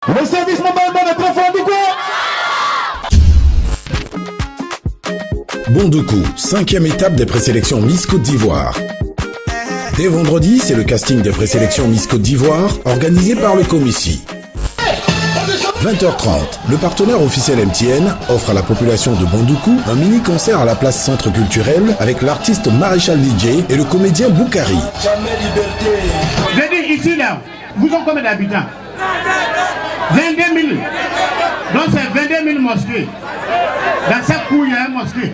Le service mobile est très fort du coup. Bondoukou, 5e étape des présélections Miss Côte d'Ivoire. Dès vendredi, c'est le casting des présélections Miss Côte d'Ivoire, organisé par le Comici. 20h30, le partenaire officiel MTN offre à la population de Bondoukou un mini-concert à la place Centre Culturel avec l'artiste Maréchal DJ et le comédien Boukari. Venez ici là, vous avez combien d'habitants? 22 000. Donc c'est 22 000 mosquées. Dans cette cour, il y a une mosquée.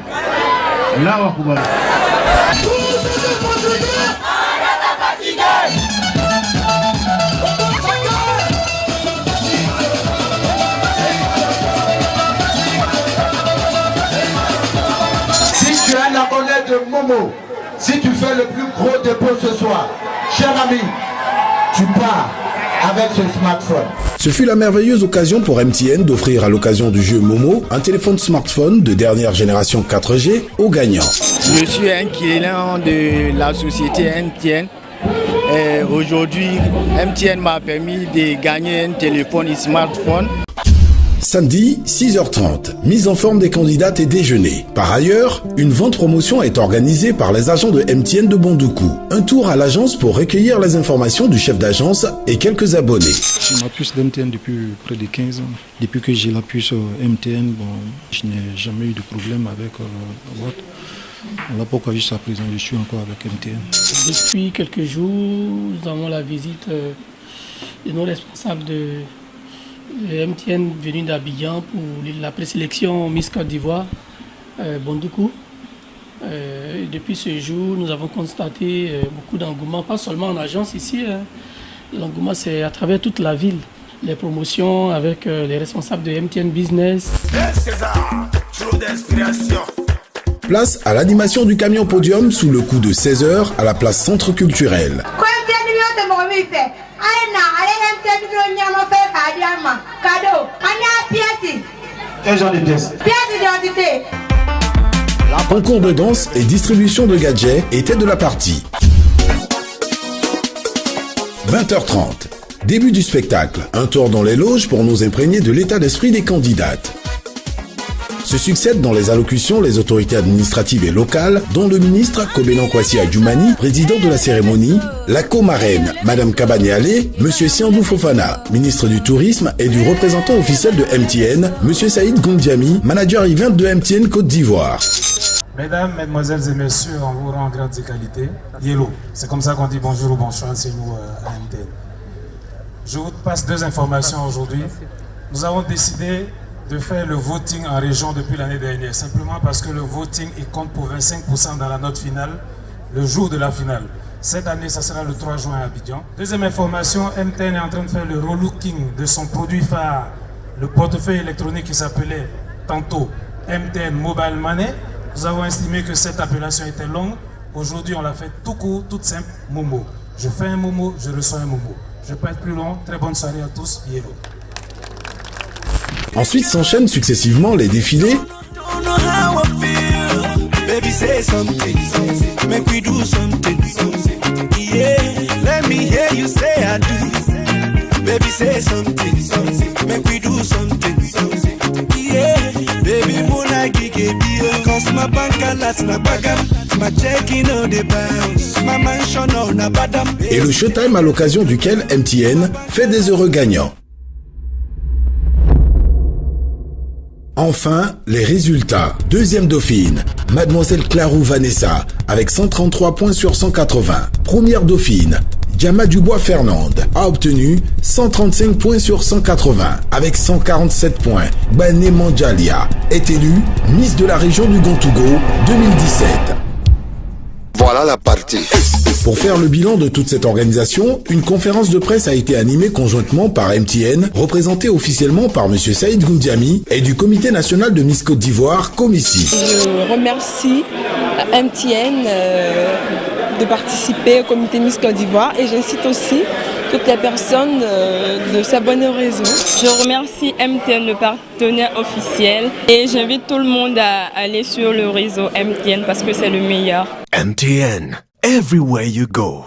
Là, on va pouvoir. Si tu es un abonné de Momo, si tu fais le plus gros dépôt ce soir, cher ami, tu pars avec ce smartphone. Ce fut la merveilleuse occasion pour MTN d'offrir à l'occasion du jeu Momo un téléphone smartphone de dernière génération 4G aux gagnants. Je suis un client de la société MTN. Aujourd'hui, MTN m'a permis de gagner un téléphone smartphone. Samedi, 6h30, mise en forme des candidates et déjeuner. Par ailleurs, une vente promotion est organisée par les agents de MTN de Bondoukou. Un tour à l'agence pour recueillir les informations du chef d'agence et quelques abonnés. J'ai ma puce d'MTN depuis près de 15 ans. Depuis que j'ai la puce MTN, je n'ai jamais eu de problème avec votre. Voilà pourquoi jusqu'à présent je suis encore avec MTN. Depuis quelques jours, nous avons la visite de nos responsables de MTN venus d'Abidjan pour la présélection Miss Côte d'Ivoire, Bondoukou. Depuis ce jour, nous avons constaté beaucoup d'engouement, pas seulement en agence ici. L'engouement, c'est à travers toute la ville. Les promotions avec les responsables de MTN Business. Place à l'animation du camion podium sous le coup de 16h à la place Centre Culturel. Quel genre de pièces? Concours de danse et distribution de gadgets étaient de la partie. 20h30, début du spectacle. Un tour dans les loges pour nous imprégner de l'état d'esprit des candidates. Se succèdent dans les allocutions les autorités administratives et locales, dont le ministre Kobenan Kwasi Adjoumani, président de la cérémonie, la co-marraine, Madame Kabaniale, Monsieur Siandou Fofana, ministre du Tourisme, et du représentant officiel de MTN, Monsieur Saïd Goundiami, manager event de MTN Côte d'Ivoire. Mesdames, Mesdemoiselles et Messieurs, on vous rend grande qualité. Yellow, c'est comme ça qu'on dit bonjour ou bonsoir chez nous à MTN. Je vous passe deux informations aujourd'hui. Nous avons décidé de faire le voting en région depuis l'année dernière, simplement parce que le voting il compte pour 25% dans la note finale, le jour de la finale. Cette année, ça sera le 3 juin à Abidjan. Deuxième information, MTN est en train de faire le relooking de son produit phare, le portefeuille électronique qui s'appelait tantôt MTN Mobile Money. Nous avons estimé que cette appellation était longue. Aujourd'hui, on l'a fait tout court, tout simple, Momo. Je fais un Momo, je reçois un Momo. Je ne vais pas être plus long. Très bonne soirée à tous. Yellow. Ensuite s'enchaînent successivement les défilés. Et le showtime à l'occasion duquel MTN fait des heureux gagnants. Enfin, les résultats. Deuxième dauphine, Mademoiselle Clarou Vanessa, avec 133 points sur 180. Première dauphine, Diama Dubois Fernande, a obtenu 135 points sur 180. Avec 147 points, Bané Mandjalia est élue Miss de la région du Gontougo 2017. Voilà la partie. Pour faire le bilan de toute cette organisation, une conférence de presse a été animée conjointement par MTN, représentée officiellement par M. Saïd Goundiami, et du Comité national de Miss Côte d'Ivoire, Comici. Je remercie MTN de participer au Comité Miss Côte d'Ivoire et j'incite aussi toutes les personnes de s'abonner au réseau. Je remercie MTN, le partenaire officiel, et j'invite tout le monde à aller sur le réseau MTN parce que c'est le meilleur. MTN, everywhere you go.